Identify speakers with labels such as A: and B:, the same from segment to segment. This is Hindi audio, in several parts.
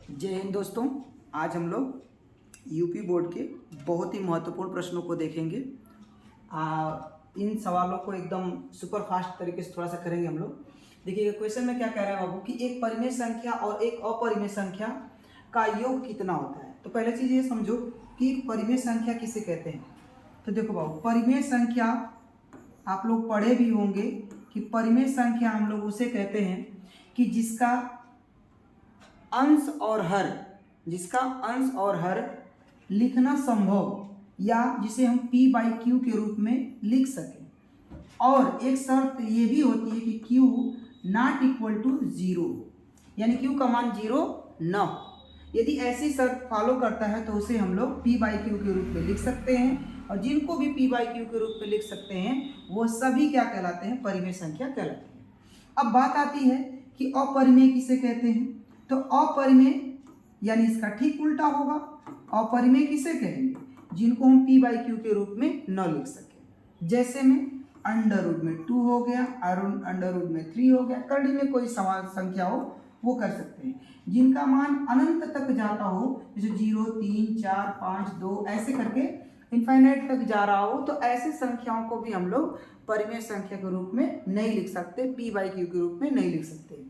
A: जय हिंद दोस्तों। आज हम लोग यूपी बोर्ड के बहुत ही महत्वपूर्ण प्रश्नों को देखेंगे। इन सवालों को एकदम सुपर फास्ट तरीके से थोड़ा सा करेंगे हम लोग। देखिए क्वेश्चन में क्या कह रहा है बाबू कि एक परिमेय संख्या और एक अपरिमेय संख्या का योग कितना होता है। तो पहले चीज़ ये समझो कि परिमेय संख्या किसे कहते हैं। तो देखो बाबू, परिमेय संख्या आप लोग पढ़े भी होंगे कि परिमेय संख्या हम लोग उसे कहते हैं कि जिसका अंश और हर लिखना संभव या जिसे हम p बाई क्यू के रूप में लिख सकें। और एक शर्त ये भी होती है कि q नॉट इक्वल टू 0, यानी q का मान 0 न हो। यदि ऐसी शर्त फॉलो करता है तो उसे हम लोग p बाई क्यू के रूप में लिख सकते हैं। और जिनको भी p बाई क्यू के रूप में लिख सकते हैं वो सभी क्या कहलाते हैं, परिमेय संख्या कहलाते हैं। अब बात आती है कि अपरिमेय किसे कहते हैं। तो अपरिमेय यानी इसका ठीक उल्टा होगा। अपरिमेय किसे कहेंगे, जिनको हम p बाई क्यू के रूप में न लिख सके। जैसे में अंडर रूट में 2 हो गया, अंडर रूट में 3 हो गया, करड़ी में कोई समान संख्या हो वो कर सकते हैं। जिनका मान अनंत तक जाता हो, जैसे 0, 3, 4, 5, 2 ऐसे करके इनफाइनाइट तक जा रहा हो, तो ऐसी संख्याओं को भी हम लोग परिमेय संख्या के रूप में नहीं लिख सकते, p बाई क्यू के रूप में नहीं लिख सकते।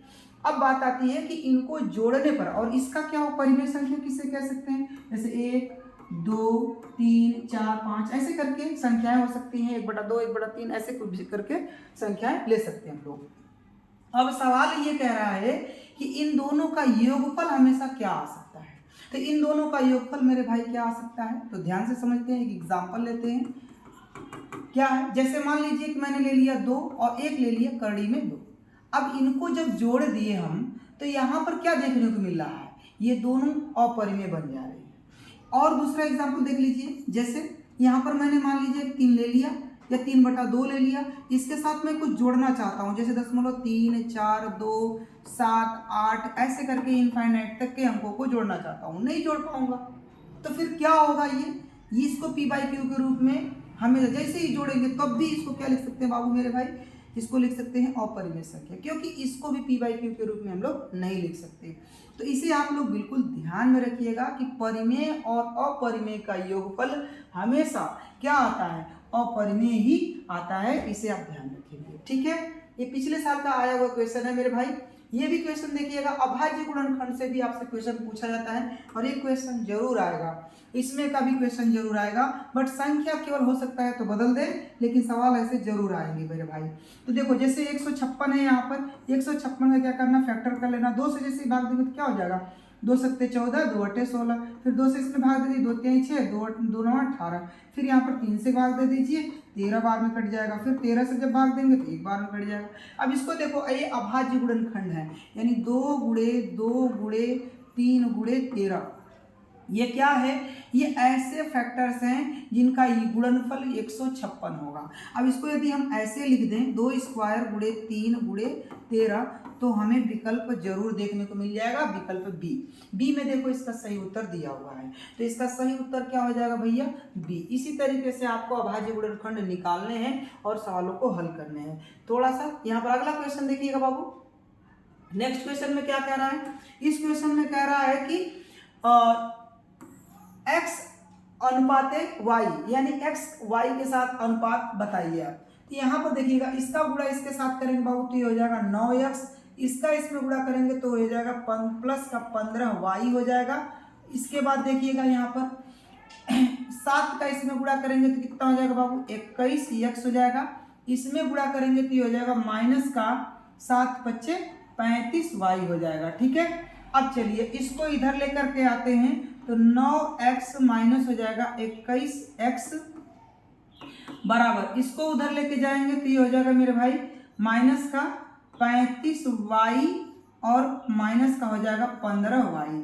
A: अब बात आती है कि इनको जोड़ने पर, और इसका क्या हो, परिमेय संख्या किसे कह सकते हैं, जैसे 1, 2, 3, 4, 5 ऐसे करके संख्याएं हो सकती हैं। 1/2, 1/3 ऐसे कुछ करके संख्याएं ले सकते हैं हम लोग। अब सवाल ये कह रहा है कि इन दोनों का योगफल हमेशा क्या आ सकता है। तो इन दोनों का योगफल मेरे भाई क्या आ सकता है, तो ध्यान से समझते हैं। एक एग्जाम्पल लेते हैं। क्या है, जैसे मान लीजिए कि मैंने ले लिया 2 और एक ले लिया करड़ी में 2। अब इनको जब जोड़ दिए हम तो यहाँ पर क्या देखने को मिल रहा है, ये दोनों अपरिमेय बन जा रहे हैं। और दूसरा एग्जाम्पल देख लीजिए, जैसे यहाँ पर मैंने मान लीजिए 3 ले लिया या 3/2 ले लिया, इसके साथ मैं कुछ जोड़ना चाहता हूँ, जैसे 0.3, 4, 2, 7, 8 ऐसे करके इनफाइनाइट तक के अंकों को जोड़ना चाहता हूँ, नहीं जोड़ पाऊंगा। तो फिर क्या होगा, ये इसको p बाई क्यू के रूप में हमें जैसे ही जोड़ेंगे तब भी इसको क्या लिख सकते हैं बाबू मेरे भाई, इसको लिख सकते हैं अपरिमेय संख्या, क्योंकि इसको भी p बाई क्यू के रूप में हम लोग नहीं लिख सकते। तो इसे आप लोग बिल्कुल ध्यान में रखिएगा कि परिमेय और अपरिमेय का योगफल हमेशा क्या आता है, अपरिमेय ही आता है। इसे आप ध्यान रखिएगा, ठीक है। ये पिछले साल का आया हुआ क्वेश्चन है मेरे भाई। ये भी क्वेश्चन देखिएगा, अभाज्य गुणनखंड से भी आपसे क्वेश्चन पूछा जाता है और एक क्वेश्चन जरूर आएगा, इसमें का भी क्वेश्चन जरूर आएगा। बट संख्या केवल हो सकता है तो बदल दे, लेकिन सवाल ऐसे जरूर आएंगे मेरे भाई। तो देखो जैसे 156 है, यहाँ पर 156 का क्या करना, फैक्टर कर लेना। 2 से जैसे भाग देंगे तो क्या हो जाएगा, 2 सत्ते 14, 2 अट्ठे 16, फिर 2 से इसमें भाग दे दीजिए, 2 तिहाई 6, 2 9 18, फिर यहाँ पर 3 से भाग दे दीजिए, 13 बार में कट जाएगा। फिर 13 से जब भाग देंगे तो 1 बार में कट जाएगा। अब इसको देखो, ये अभाज्य गुणनखंड है, यानी 2 गुणे 2 गुणे 3 गुणे 13। ये क्या है, ये ऐसे फैक्टर्स हैं जिनका गुणनफल 156 होगा। अब इसको यदि हम ऐसे लिख दें, 2 स्क्वायर गुणे 3 गुणे 13, तो हमें विकल्प जरूर देखने को मिल जाएगा, विकल्प बी में देखो इसका सही उत्तर दिया हुआ है। तो इसका सही उत्तर क्या हो जाएगा भैया, बी। इसी तरीके से आपको अभाज्य गुणनखंड निकालने हैं और सवालों को हल करने हैं। थोड़ा सा यहाँ पर अगला क्वेश्चन देखिएगा बाबू। नेक्स्ट क्वेश्चन में क्या कह रहा है, इस क्वेश्चन में कह रहा है कि x अनुपाते y, यानी x y के साथ अनुपात बताइए आप। तो यहाँ पर देखिएगा, इसका गुणा इसके साथ करेंगे बाबू तो ये हो जाएगा 9x, इसका इसमें गुणा करेंगे तो हो जाएगा प्लस का 15y हो जाएगा। इसके बाद देखिएगा यहाँ पर 7 का इसमें गुणा करेंगे तो कितना हो जाएगा बाबू, 21x हो जाएगा। इसमें गुणा करेंगे तो ये हो जाएगा माइनस का 7 × 35y हो जाएगा, ठीक है। अब चलिए इसको इधर लेकर के आते हैं, तो 9x माइनस हो जाएगा 21x बराबर, इसको उधर लेके जाएंगे तो ये हो जाएगा मेरे भाई माइनस का 35y और माइनस का हो जाएगा 15y।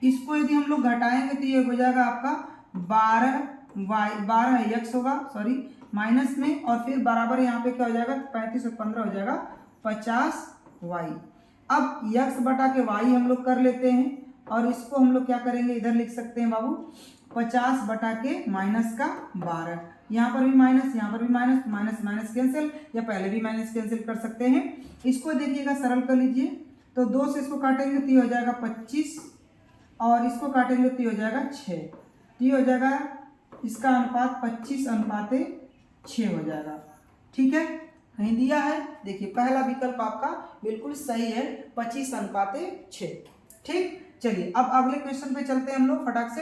A: इसको यदि हम लोग घटाएंगे तो ये हो जाएगा आपका 12x होगा, सॉरी माइनस में, और फिर बराबर यहाँ पे क्या हो जाएगा, 35 और 15 हो जाएगा 50y। अब x बटा के y हम लोग कर लेते हैं और इसको हम लोग क्या करेंगे, इधर लिख सकते हैं बाबू 50 बटा के माइनस का 12। यहाँ पर भी माइनस, यहाँ पर भी माइनस, माइनस माइनस कैंसिल, या पहले भी माइनस कैंसिल कर सकते हैं। इसको देखिएगा सरल कर लीजिए, तो 2 से इसको काटेंगे तो ये हो जाएगा 25 और इसको काटेंगे तो ये हो जाएगा 6, तो ये हो जाएगा इसका अनुपात 25:6 हो जाएगा। ठीक है, कहीं दिया है, देखिए पहला विकल्प आपका बिल्कुल सही है, 25:6। ठीक, चलिए अब अगले क्वेश्चन पे चलते हैं हम लोग फटाक से।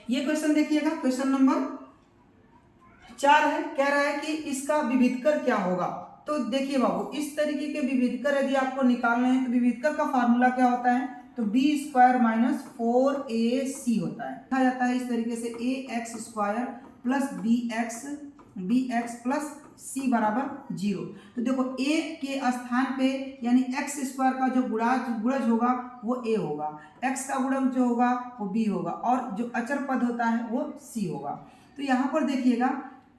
A: ये क्वेश्चन देखिएगा, क्वेश्चन नंबर 4 है, कह रहा है कि इसका विविधकर क्या होगा। तो देखिए बाबू, इस तरीके के विविधकर यदि आपको निकालने हैं तो विविधकर का फार्मूला क्या होता है, तो b² - 4ac होता है, लिखा जाता है इस तरीके से ax² + bx प्लस c बराबर 0। तो देखो a के स्थान पे यानी x² का जो गुणज होगा वो a होगा, x का गुणज जो होगा वो b होगा, और जो अचर पद होता है वो c होगा। तो यहाँ पर देखिएगा,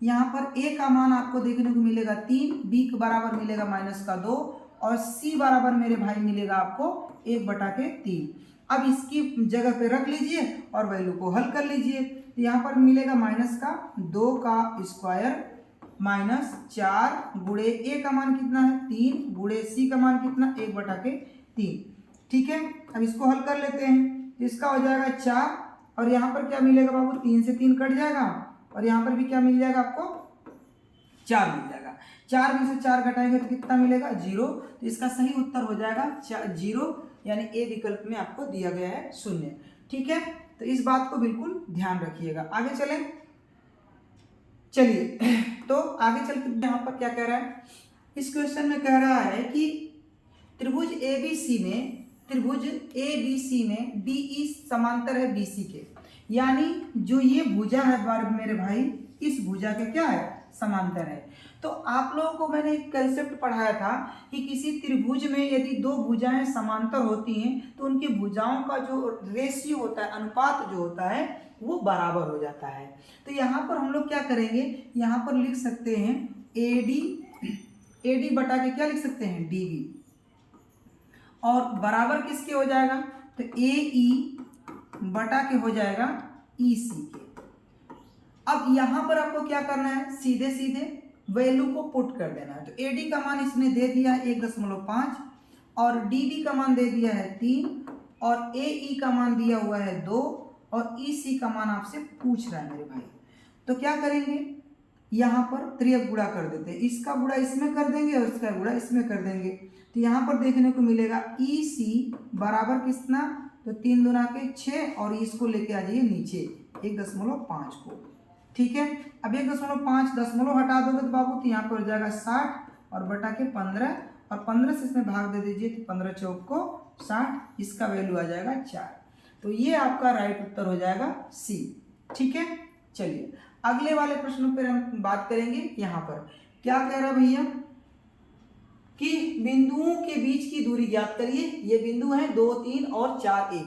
A: यहाँ पर a का मान आपको देखने को मिलेगा 3, b के बराबर मिलेगा -2 और c बराबर मेरे भाई मिलेगा आपको 1/3। अब इसकी जगह पे रख लीजिए और वैल्यू को हल कर लीजिए। तो यहाँ पर मिलेगा -2 का स्क्वायर -4 गुणे a का मान कितना है 3 गुणे c का मान कितना 1/3। ठीक है, अब इसको हल कर लेते हैं, तो इसका हो जाएगा 4 और यहाँ पर क्या मिलेगा बाबू, 3 से 3 कट जाएगा और यहाँ पर भी क्या मिल जाएगा आपको 4 मिल जाएगा। 4 में से 4 घटाएंगे तो कितना मिलेगा 0। तो इसका सही उत्तर हो जाएगा 0, यानी ए विकल्प में आपको दिया गया है 0। ठीक है, तो इस बात को बिल्कुल ध्यान रखिएगा। आगे चलें, चलिए तो आगे चल के यहाँ पर क्या कह रहा है, इस क्वेश्चन में कह रहा है कि त्रिभुज ABC में DE समांतर है BC के, यानी जो ये भुजा है मेरे भाई, इस भुजा के क्या है समांतर है। तो आप लोगों को मैंने एक कंसेप्ट पढ़ाया था कि किसी त्रिभुज में यदि दो भुजाएं समांतर होती हैं तो उनकी भुजाओं का जो रेशियो होता है, अनुपात जो होता है वो बराबर हो जाता है। तो यहाँ पर हम लोग क्या करेंगे, यहाँ पर लिख सकते हैं AD बटा के क्या लिख सकते हैं DB, और बराबर किसके हो जाएगा, तो AE बटा के हो जाएगा EC के। अब यहाँ पर आपको क्या करना है, सीधे सीधे वैल्यू को पुट कर देना है। तो AD का मान इसने दे दिया है 1.5 और DB का मान दे दिया है 3 और AE का मान दिया हुआ है 2 और EC का मान आपसे पूछ रहा है मेरे भाई। तो क्या करेंगे, यहाँ पर त्रियक गुणा कर देते हैं, इसका गुणा इसमें कर देंगे और इसका गुणा इसमें कर देंगे। तो यहाँ पर देखने को मिलेगा EC बराबर कितना, तो 3 दूना के 6 और इसको लेके आ जाइए नीचे 1.5 को। ठीक है, अब 1.5 दशमलव हटा दोगे तो बाबू तो यहाँ पर हो जाएगा 60 और बटा के 15 और 15 से इसमें भाग दे दीजिए तो 15 चौक को 60, इसका वैल्यू आ जाएगा 4। तो ये आपका राइट उत्तर हो जाएगा C। ठीक है, चलिए अगले वाले प्रश्नों पर हम बात करेंगे। यहाँ पर क्या कह रहा है भैया कि बिंदुओं के बीच की दूरी ज्ञात करिए। ये बिंदु है 2, 3 और 4, 1।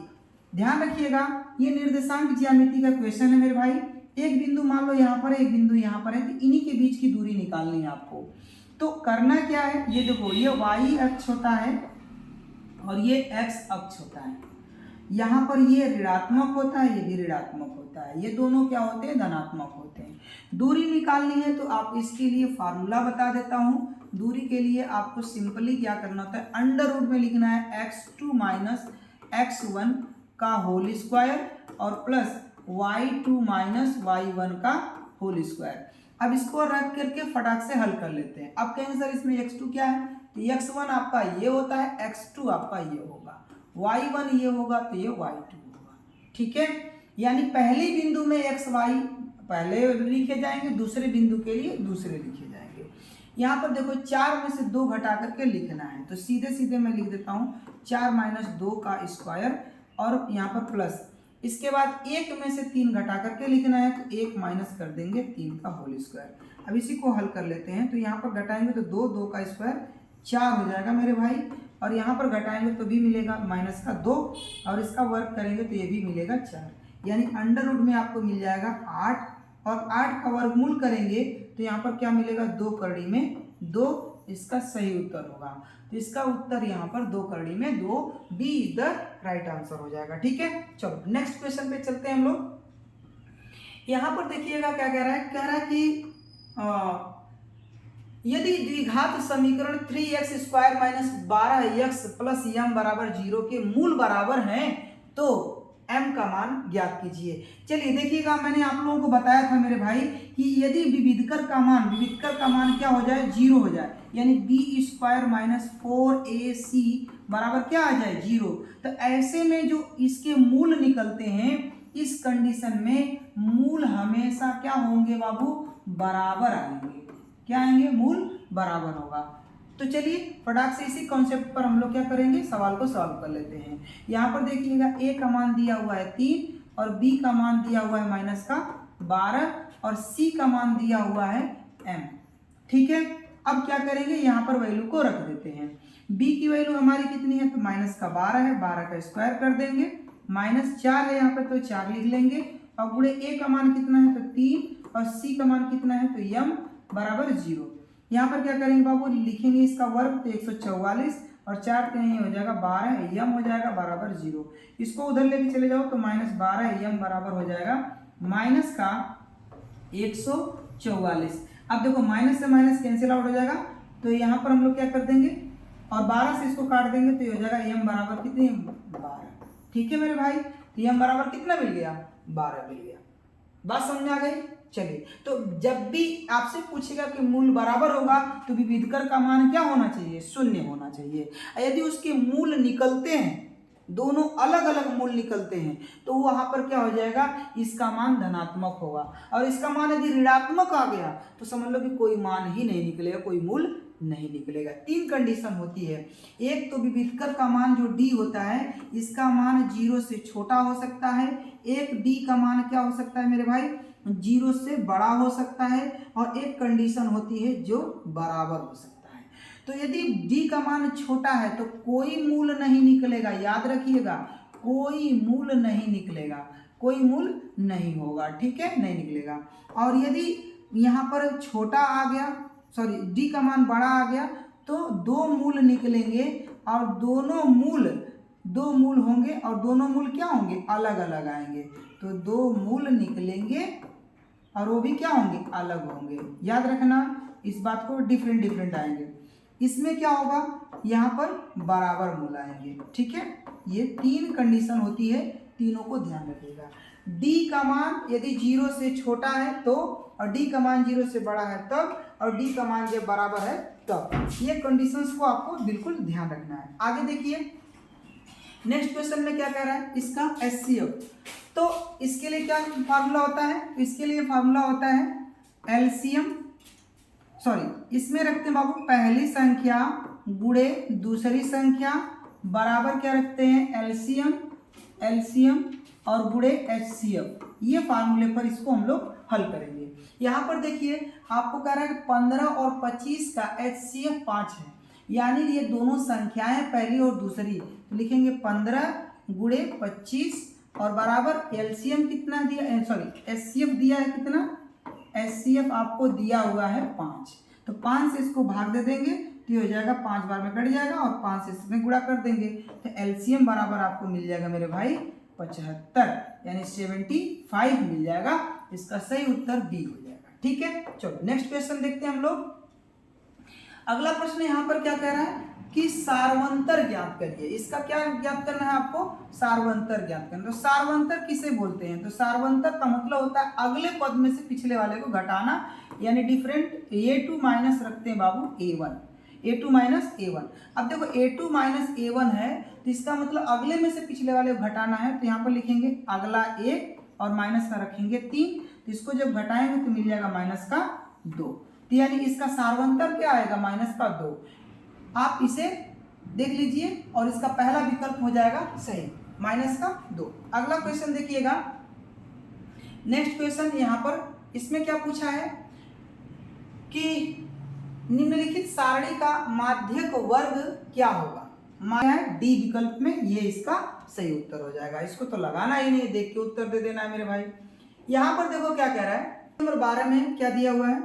A: ध्यान रखिएगा, ये निर्देशांक ज्यामिति का क्वेश्चन है मेरे भाई। एक बिंदु मान लो यहाँ पर, एक बिंदु यहाँ पर है, तो इन्हीं के बीच की दूरी निकालनी है आपको। तो करना क्या है, ये देखो ये y अक्ष होता है और ये x अक्ष होता है। यहाँ पर ये ऋणात्मक होता है, ये भी ऋणात्मक होता है, ये दोनों क्या होते हैं धनात्मक होते हैं। दूरी निकालनी है तो आप इसके लिए फार्मूला बता देता हूँ। दूरी के लिए आपको सिंपली क्या करना होता है, अंडर रूट में लिखना है x2 - x1 का होल स्क्वायर और प्लस y2 - y1 का होल स्क्वायर। अब इसको रख करके फटाक से हल कर लेते हैं। अब कहेंगे सर इसमें x2 क्या है, तो x1 आपका ये होता है, x2 आपका ये होगा, y1 ये होगा तो ये y2 होगा। ठीक है, यानी पहले बिंदु में x y पहले लिखे जाएंगे, दूसरे बिंदु के लिए दूसरे लिखे जाएंगे। यहाँ पर देखो 4 में से 2 घटा करके लिखना है, तो सीधे सीधे मैं लिख देता हूँ 4 - 2 का स्क्वायर और यहाँ पर प्लस, इसके बाद 1 में से 3 घटा करके लिखना है, तो 1 माइनस कर देंगे 3 का होल स्क्वायर। अब इसी को हल कर लेते हैं, तो यहाँ पर घटाएंगे तो 2 का स्क्वायर 4 हो जाएगा मेरे भाई, और यहाँ पर घटाएंगे तो भी मिलेगा -2 और इसका वर्ग करेंगे तो ये भी मिलेगा 4, यानी अंडर रूट में आपको मिल जाएगा 8 और 8 का वर्गमूल करेंगे तो यहाँ पर क्या मिलेगा 2 करड़ी में 2, इसका सही उत्तर होगा। तो इसका उत्तर यहाँ पर 2 करड़ी में 2, B is the right answer हो जाएगा। ठीक है, चलो नेक्स्ट क्वेश्चन पे चलते हैं हम लोग। यहाँ पर देखिएगा क्या कह रहा है कि यदि द्विघात समीकरण 3x² - 12x + m = 0 के मूल बराबर हैं तो m का मान ज्ञात कीजिए। चलिए देखिएगा, मैंने आप लोगों को बताया था मेरे भाई कि यदि विविधकर का मान क्या हो जाए, 0 हो जाए, यानी b² माइनस 4ac बराबर क्या आ जाए, 0। तो ऐसे में जो इसके मूल निकलते हैं, इस कंडीशन में मूल हमेशा क्या होंगे बाबू, बराबर आएंगे। क्या आएंगे, मूल बराबर होगा। तो चलिए फटाक से इसी कॉन्सेप्ट पर हम लोग क्या करेंगे, सवाल को सॉल्व कर लेते हैं। यहाँ पर देखिएगा a का मान दिया हुआ है 3 और b का मान दिया हुआ है माइनस का 12 और c का मान दिया हुआ है m। ठीक है, अब क्या करेंगे, यहाँ पर वैल्यू को रख देते हैं। b की वैल्यू हमारी कितनी है, तो माइनस का 12 है, 12 का स्क्वायर कर देंगे, -4 है यहाँ पे तो 4 लिख लेंगे, और गुणे a का मान कितना है, तो 3 और c का मान कितना है, तो m बराबर 0। यहाँ पर क्या करेंगे बाबू, लिखेंगे इसका वर्ग, तो 144 और 4 का यही हो जाएगा 12 m हो जाएगा बराबर 0। इसको उधर लेके चले जाओ तो -12 m बराबर हो जाएगा माइनस का 144। अब देखो माइनस से माइनस कैंसिल आउट हो जाएगा, तो यहाँ पर हम लोग क्या कर देंगे और 12 से इसको काट देंगे, तो ये हो जाएगा m बराबर कितनी, 12। ठीक है मेरे भाई, तो m बराबर कितना मिल गया, 12 मिल गया। बात समझ आ गई। चलिए, तो जब भी आपसे पूछेगा कि मूल बराबर होगा तो विविधकर का मान क्या होना चाहिए, 0 होना चाहिए। यदि उसके मूल निकलते हैं, दोनों अलग अलग मूल निकलते हैं, तो वहां पर क्या हो जाएगा, इसका मान धनात्मक होगा, और इसका मान यदि ऋणात्मक आ गया तो समझ लो कि कोई मान ही नहीं निकलेगा, कोई मूल नहीं निकलेगा। 3 कंडीशन होती है। एक तो विविधकर का मान जो d होता है, इसका मान 0 से छोटा हो सकता है। एक d का मान क्या हो सकता है मेरे भाई, 0 से बड़ा हो सकता है, और एक कंडीशन होती है जो बराबर हो सकता है। तो यदि d का मान छोटा है तो कोई मूल नहीं निकलेगा, याद रखिएगा, कोई मूल नहीं निकलेगा, कोई मूल नहीं होगा। ठीक है, नहीं निकलेगा। और यदि यहाँ पर छोटा आ गया, सॉरी d का मान बड़ा आ गया, तो 2 मूल निकलेंगे, और दो मूल होंगे, और दोनों मूल क्या होंगे, अलग अलग आएंगे। तो 2 मूल निकलेंगे और वो भी क्या होंगे, अलग होंगे। याद रखना इस बात को, डिफरेंट आएंगे। इसमें क्या होगा, यहाँ पर बराबर मूल आएंगे। ठीक है, ये 3 कंडीशन होती है, तीनों को ध्यान रखिएगा। d का मान यदि 0 से छोटा है तो, और d का मान 0 से बड़ा है तब, और d का मान जब बराबर है तब। ये कंडीशंस को आपको बिल्कुल ध्यान रखना है। आगे देखिए, नेक्स्ट क्वेश्चन में क्या कह रहा है, इसका HCF। तो इसके लिए क्या फार्मूला होता है, तो इसके लिए फार्मूला होता है LCM, सॉरी इसमें रखते हैं बाबू पहली संख्या गुणे दूसरी संख्या बराबर क्या रखते हैं, LCM और गुणे HCF। ये फार्मूले पर इसको हम लोग हल करेंगे। यहाँ पर देखिए आपको कह रहा है कि 15 और 25 का HCF 5 है, यानी ये दोनों संख्याएं पहली और दूसरी, तो लिखेंगे 15 गुणे 25 और बराबर LCM कितना दिया, सॉरी HCF दिया है कितना, HCF आपको दिया हुआ है 5, तो 5 से इसको भाग दे देंगे तो ये हो जाएगा 5 बार में कट जाएगा, और 5 से इसमें गुणा कर देंगे, तो LCM बराबर आपको मिल जाएगा मेरे भाई 75, यानी 75 मिल जाएगा। इसका सही उत्तर बी हो जाएगा। ठीक है, चलो नेक्स्ट क्वेश्चन देखते हैं हम लोग। अगला प्रश्न यहाँ पर क्या कह रहा है कि सार्वंतर ज्ञात करिए। इसका क्या ज्ञात करना है आपको, सार्वंतर ज्ञात करना। तो सार्वंतर किसे बोलते हैं, तो सार्वंतर का मतलब होता है अगले पद में से पिछले वाले को घटाना, यानी डिफरेंट। a2 माइनस रखते हैं बाबू a1 माइनस a1। अब देखो a2 माइनस a1 है, तो इसका मतलब अगले में से पिछले वाले को घटाना है, तो यहाँ पर लिखेंगे अगला 1 और माइनस का रखेंगे 3, तो इसको जब घटाएंगे तो मिल जाएगा माइनस का 2, तो यानी इसका सार्वंतर क्या आएगा, माइनस का 2। आप इसे देख लीजिए और इसका पहला विकल्प हो जाएगा सही, माइनस का 2। अगला क्वेश्चन देखिएगा, नेक्स्ट क्वेश्चन यहाँ पर इसमें क्या पूछा है कि निम्नलिखित सारणी का माध्यक वर्ग क्या होगा, डी विकल्प में, ये इसका सही उत्तर हो जाएगा। इसको तो लगाना ही नहीं, देख के उत्तर दे देना है मेरे भाई। यहाँ पर देखो क्या कह रहा है, नंबर 12 में क्या दिया हुआ है,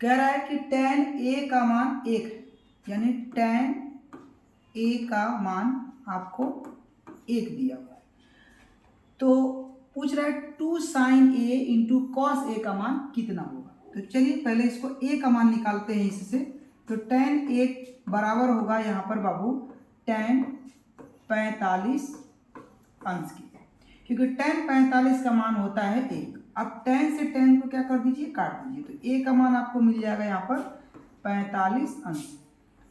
A: कह रहा है कि tan a का मान 1 है, यानी tan a का मान आपको 1 दिया हुआ है। तो पूछ रहा है 2 sin a into cos a का मान कितना होगा। तो चलिए पहले इसको a का मान निकालते हैं इससे। तो tan a बराबर होगा यहाँ पर बाबू tan 45 अंश की, क्योंकि tan 45 का मान होता है 1। अब tan से tan को क्या कर दीजिए, काट दीजिए, तो a का मान आपको मिल जाएगा यहाँ पर 45 अंश।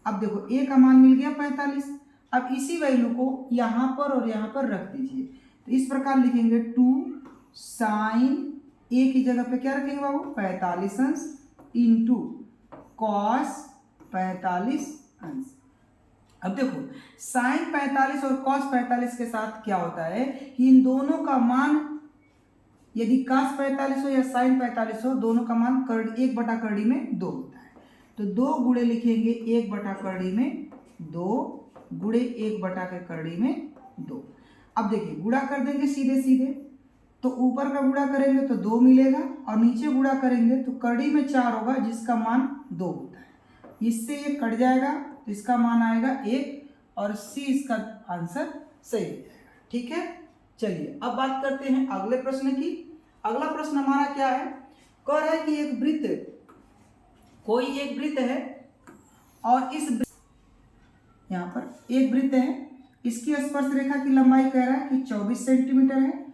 A: अब देखो a का मान मिल गया 45। अब इसी वैल्यू को यहाँ पर और यहाँ पर रख दीजिए, तो इस प्रकार लिखेंगे 2 साइन a की जगह पे क्या रखेंगे बाबू 45 अंश इंटू कॉस 45 अंश। अब देखो साइन 45 और कॉस 45 के साथ क्या होता है कि इन दोनों का मान यदि cos 45 हो या साइन 45 हो, दोनों का मान 1/करड़ी में 2 होता है। तो 2 गुणे लिखेंगे 1/करड़ी में 2 गुणे 1/करड़ी में 2। अब देखिए गुणा कर देंगे सीधे सीधे, तो ऊपर का गुणा करेंगे तो 2 मिलेगा और नीचे गुणा करेंगे तो करड़ी में 4 होगा जिसका मान 2 होता है। इससे ये कट जाएगा तो इसका मान आएगा 1 और सी इसका आंसर सही हो जाएगा। ठीक है, चलिए अब बात करते हैं अगले प्रश्न की। अगला प्रश्न हमारा क्या है, कह रहा है कि एक वृत्त, कोई एक वृत्त है और इस यहाँ पर एक वृत्त है, इसकी स्पर्श रेखा की लंबाई कह रहा है कि 24 सेंटीमीटर है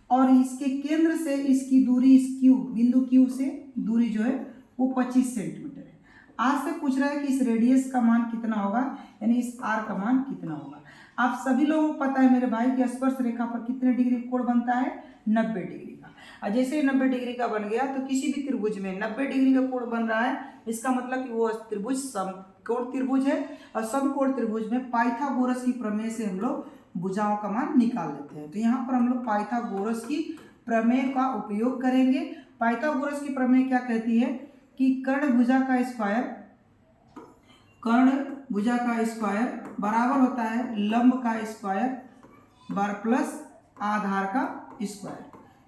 A: और इसके केंद्र से इसकी दूरी, इस क्यू बिंदु क्यू से दूरी जो है वो 25 सेंटीमीटर है। आज से पूछ रहा है कि इस रेडियस का मान कितना होगा, यानी इस आर का मान कितना होगा। आप सभी लोगों को पता है मेरे भाई कि स्पर्श रेखा पर कितने डिग्री कोण बनता है, 90 डिग्री का। और जैसे ही 90 डिग्री का बन गया तो किसी भी त्रिभुज में 90 डिग्री का कोण बन रहा है, इसका मतलब कि वो त्रिभुज समकोण त्रिभुज है। और समकोण त्रिभुज में पाइथागोरस की प्रमेय से हम लोग भुजाओं का मान निकाल लेते हैं। तो यहाँ पर हम लोग पाइथागोरस की प्रमेय का उपयोग करेंगे। पाइथागोरस की प्रमेय क्या कहती है कि कर्ण भुजा का स्क्वायर बराबर होता है लंब का स्क्वायर बार प्लस आधार का स्क्वायर।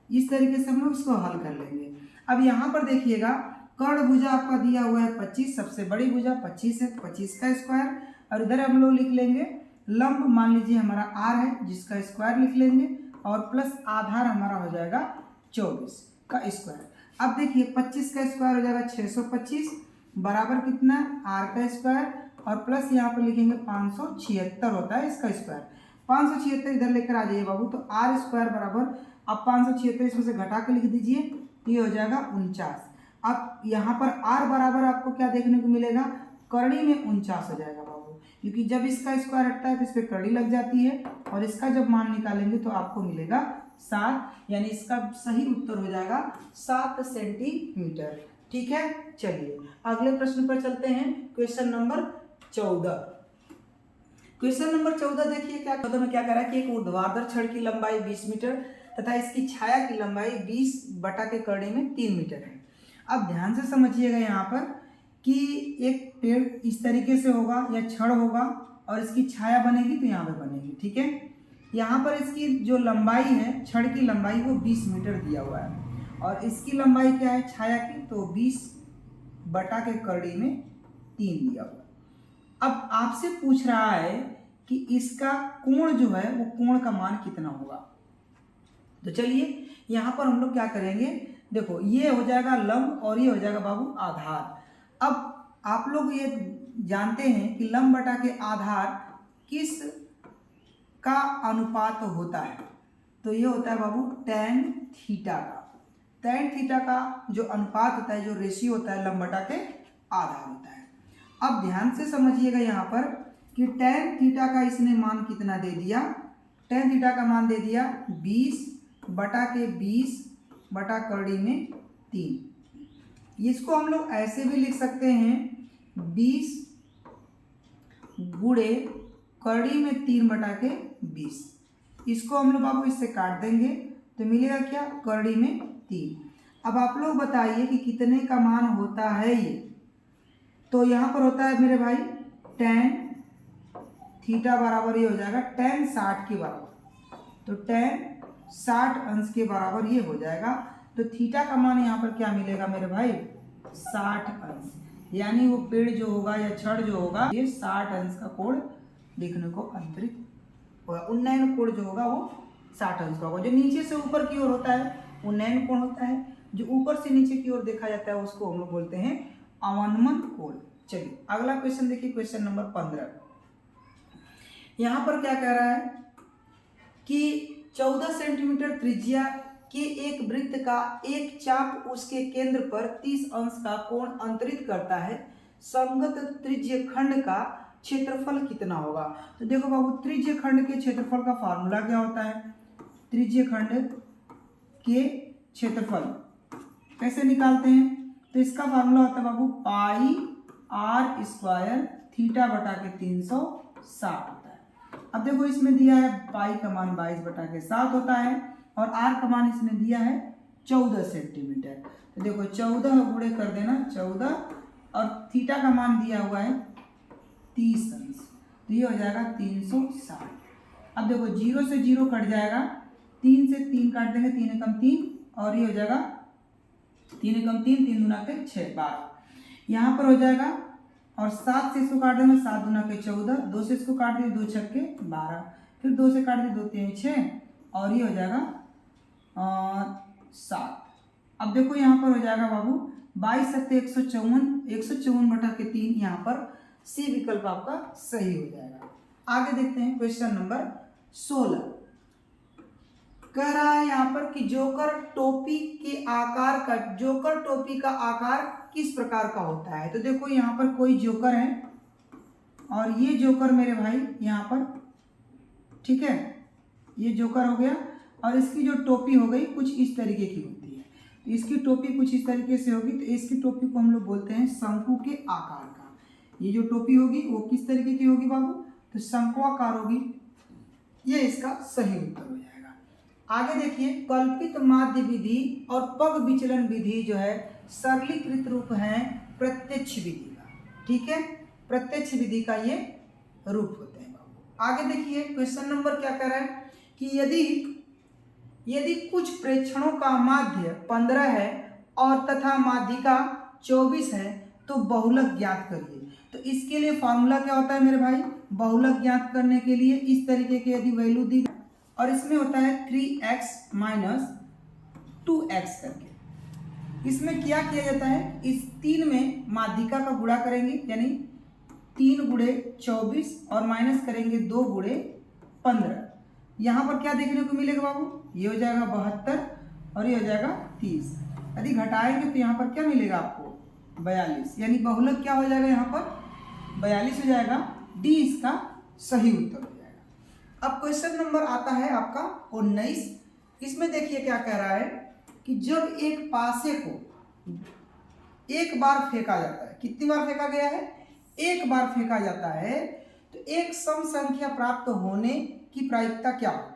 A: इस तरीके से हम लोग इसको हल कर लेंगे। अब यहाँ पर देखिएगा कर्ण भुजा आपका दिया हुआ है 25, सबसे बड़ी भुजा 25 है, 25 का स्क्वायर, और इधर हम लोग लिख लेंगे लंब, मान लीजिए हमारा आर है जिसका स्क्वायर लिख लेंगे, और प्लस आधार हमारा हो जाएगा 24 का स्क्वायर। अब देखिए 25 का स्क्वायर हो जाएगा 625 बराबर कितना, आर का स्क्वायर, और प्लस यहाँ पर लिखेंगे 576 होता है इसका स्क्वायर। 576 इधर लेकर आ जाइए बाबू, तो आर स्क्वायर बराबर, अब 576 इसमें से घटा के लिख दीजिए, ये हो जाएगा 49। अब यहाँ पर आर बराबर आपको क्या देखने को मिलेगा, करड़ी में 49 हो जाएगा बाबू, क्योंकि जब इसका स्क्वायर हटता है तो इस पर करड़ी लग जाती है, और इसका जब मान निकालेंगे तो आपको मिलेगा 7, यानी इसका सही उत्तर हो जाएगा 7 सेंटीमीटर। ठीक है, चलिए अगले प्रश्न पर चलते हैं। Question number 14। क्वेश्चन नंबर 14 देखिए क्या 14 में क्या कह रहा है कि एक ऊर्ध्वाधर छड़ की लंबाई 20 मीटर तथा इसकी छाया की लंबाई 20/करड़ी में 3 मीटर है। अब ध्यान से समझिएगा यहाँ पर कि एक पेड़ इस तरीके से होगा या छड़ होगा और इसकी छाया बनेगी तो यहाँ पे बनेगी। ठीक है, यहाँ पर इसकी जो लंबाई है, छड़ की लंबाई वो 20 मीटर दिया हुआ है, और इसकी लंबाई क्या है छाया की, तो 20/करड़ी में 3 दिया हुआ है। अब आपसे पूछ रहा है कि इसका कोण जो है वो कोण का मान कितना होगा। तो चलिए यहाँ पर हम लोग क्या करेंगे, देखो ये हो जाएगा लंब और ये हो जाएगा बाबू आधार। अब आप लोग ये जानते हैं कि लंब बटा के आधार किस का अनुपात होता है, तो ये होता है बाबू tan थीटा का। tan थीटा का जो अनुपात होता है, जो रेशियो होता है, लंब बटा के आधार होता है। अब ध्यान से समझिएगा यहाँ पर कि tan थीटा का इसने मान कितना दे दिया, tan थीटा का मान दे दिया 20/20/करड़ी में 3। इसको हम लोग ऐसे भी लिख सकते हैं 20 गुणे करड़ी में 3/20। इसको हम लोग बाबू इससे काट देंगे तो मिलेगा क्या, करड़ी में 3। अब आप लोग बताइए कि कितने का मान होता है ये, तो यहाँ पर होता है मेरे भाई tan थीटा बराबर ये हो जाएगा tan 60 के बराबर, तो tan 60 अंश के बराबर ये हो जाएगा। तो थीटा का मान यहाँ पर क्या मिलेगा मेरे भाई, 60 अंश, यानी वो पेड़ जो होगा या छड़ जो होगा ये 60 अंश का कोण देखने को अंतरित होगा। उन्नयन कोण जो होगा वो 60 अंश का होगा। जो नीचे से ऊपर की ओर होता है उन्नयन कोण होता है, जो ऊपर से नीचे की ओर देखा जाता है उसको हम लोग बोलते हैं अवनमन कोण। चलिए अगला क्वेश्चन देखिए, क्वेश्चन नंबर 15। यहाँ पर क्या कह रहा है कि 14 सेंटीमीटर त्रिज्या के एक वृत्त का एक चाप उसके केंद्र पर 30 अंश का कोण अंतरित करता है, संगत त्रिज्य खंड का क्षेत्रफल कितना होगा। तो देखो बाबू, त्रिज्य खंड के क्षेत्रफल का फार्मूला क्या होता है। त्रिज्य खंड के क्षेत्रफल कैसे निकालते हैं, तो इसका फार्मूला होता है बाबू पाई आर स्क्वायर थीटा बटा के 360 होता है। अब देखो इसमें दिया है पाई का मान 22 बटा के 7 होता है और आर का मान इसमें दिया है 14 सेंटीमीटर। तो देखो 14 गुणे कर देना 14 और थीटा का मान दिया हुआ है 30 अंश, तो ये हो जाएगा 360। अब देखो 0 से 0 कट जाएगा, 3 से 3 काट देंगे, 3 एकम 3 और ये हो जाएगा 3 एकम 3, 3 दूना के 6 12 यहाँ पर हो जाएगा। और 7 से इसको काट देंगे, 7 दूना के 14, 2 से इसको काट दिए 2 छक्के 12, फिर 2 से काट दिए 2 3 6 और ये हो जाएगा 7। अब देखो यहाँ पर हो जाएगा बाबू 22 सत्ते 154 बटा के 3, यहाँ पर सी विकल्प आपका सही हो जाएगा। आगे देखते हैं क्वेश्चन नंबर 16। कह रहा है यहाँ पर कि जोकर टोपी का आकार किस प्रकार का होता है। तो देखो यहाँ पर कोई जोकर है और ये जोकर मेरे भाई यहाँ पर, ठीक है, ये जोकर हो गया और इसकी जो टोपी हो गई कुछ इस तरीके की होती है। तो इसकी टोपी कुछ इस तरीके से होगी, तो इसकी टोपी को हम लोग बोलते हैं शंकु के आकार का। ये जो टोपी होगी वो किस तरीके की होगी बाबू, तो शंक्वाकार होगी। ये इसका सही उत्तर हो जाएगा। आगे देखिए, कल्पित माध्य विधि और पग विचलन विधि जो है सरलीकृत रूप है प्रत्यक्ष विधि का, ठीक है, प्रत्यक्ष विधि का ये रूप होते हैं बाबू। आगे देखिए क्वेश्चन नंबर क्या कह रहा है कि यदि कुछ प्रेक्षणों का माध्य 15 है और तथा माध्यिका 24 है तो बहुलक ज्ञात करिए। तो इसके लिए फॉर्मूला क्या होता है मेरे भाई, बहुलक ज्ञात करने के लिए इस तरीके के यदि वैल्यू दी और इसमें होता है 3x माइनस 2x करके। इसमें क्या किया जाता है, इस 3 में माध्यिका का गुणा करेंगे यानी 3 गुणे 24 और माइनस करेंगे 2 गुणे 15। यहाँ पर क्या देखने को मिलेगा बाबू, ये हो जाएगा 72 और ये हो जाएगा 30। यदि घटाएंगे तो यहाँ पर क्या मिलेगा आपको 42, यानी बहुलक क्या हो जाएगा यहाँ पर 42 हो जाएगा। डी इसका सही उत्तर हो जाएगा। अब क्वेश्चन नंबर आता है आपका 19। इसमें देखिए क्या कह रहा है कि जब एक पासे को एक बार फेंका जाता है, कितनी बार फेंका गया है, एक बार फेंका जाता है, तो एक सम संख्या प्राप्त होने की प्रायिकता क्या होगी।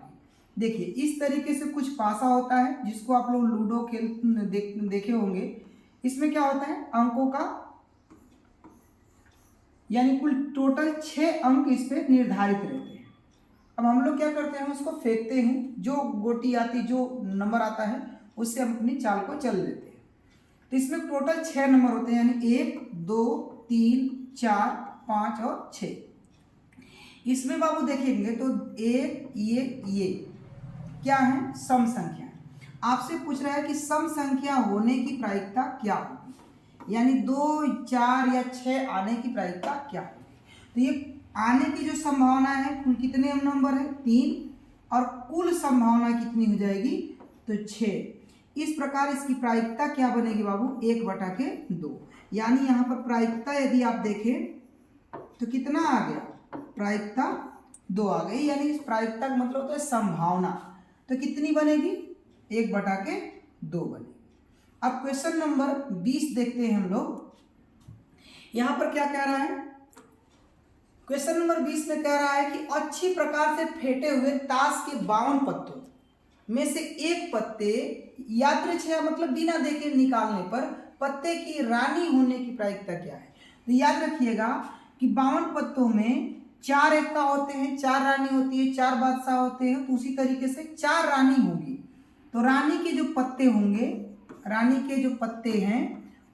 A: देखिए इस तरीके से कुछ पासा होता है जिसको आप लोग लूडो खेल देखे होंगे। इसमें क्या होता है, अंकों का यानी कुल टोटल 6 अंक इस पे निर्धारित रहते हैं। अब हम लोग क्या करते हैं, उसको फेंकते हैं, जो गोटी आती, जो नंबर आता है उससे हम अपनी चाल को चल देते हैं। तो इसमें टोटल 6 नंबर होते हैं, यानी 1 2 3 4 5 और 6। इसमें बाबू देखेंगे तो ये क्या है, सम संख्या। आपसे पूछ रहा है कि सम संख्या होने की प्रायिकता क्या होगी, यानी 2 4 या 6 आने की प्रायिकता क्या होगी। तो ये आने की जो संभावना है कुल कितने नंबर है 3 और कुल संभावना कितनी हो जाएगी तो 6। इस प्रकार इसकी प्रायिकता क्या बनेगी बाबू 1/2, यानी यहाँ पर प्रायिकता यदि आप देखें तो कितना आ गया, प्रायिकता 2 आ गई, यानी इस प्रायिकता का मतलब होता है संभावना। तो कितनी बनेगी 1/2 बनेगी। अब क्वेश्चन नंबर 20 देखते हैं हम लोग। यहाँ पर क्या कह रहा है, क्वेश्चन नंबर 20 में कह रहा है कि अच्छी प्रकार से फेंटे हुए ताश के 52 पत्तों में से एक पत्ते यादृच्छिक मतलब बिना देखे निकालने पर पत्ते की रानी होने की प्रायिकता क्या है। तो याद रखिएगा कि 52 पत्तों में 4 एक्का होते हैं, 4 रानी होती है, 4 बादशाह होते हैं, तो उसी तरीके से 4 रानी होगी। तो रानी के जो पत्ते होंगे, रानी के जो पत्ते हैं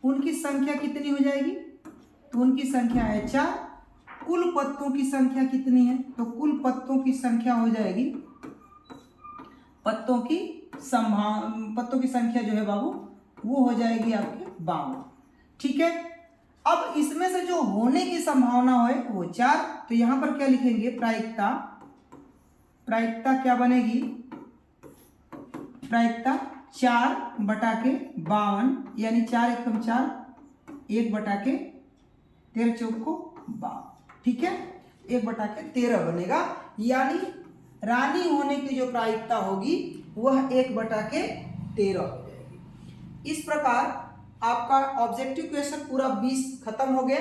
A: उनकी संख्या कितनी हो जाएगी, तो उनकी संख्या है 4। कुल पत्तों की संख्या कितनी है, तो कुल पत्तों की संख्या हो जाएगी, पत्तों की संख्या जो है बाबू वो हो जाएगी आपके 52, ठीक है। अब इसमें से जो होने की संभावना है वो 4। तो यहां पर क्या लिखेंगे, प्रायिकता क्या बनेगी प्रायिकता 4/52 यानी 4 एकम 4, 1/13 चौक को 52, ठीक है, 1/13 बनेगा। यानी रानी होने की जो प्रायिकता होगी वह 1/13 हो जाएगी। इस प्रकार आपका ऑब्जेक्टिव क्वेश्चन पूरा 20 खत्म हो गया।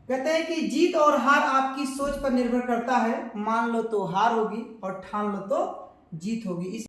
A: कहते हैं कि जीत और हार आपकी सोच पर निर्भर करता है, मान लो तो हार होगी और ठान लो तो जीत होगी।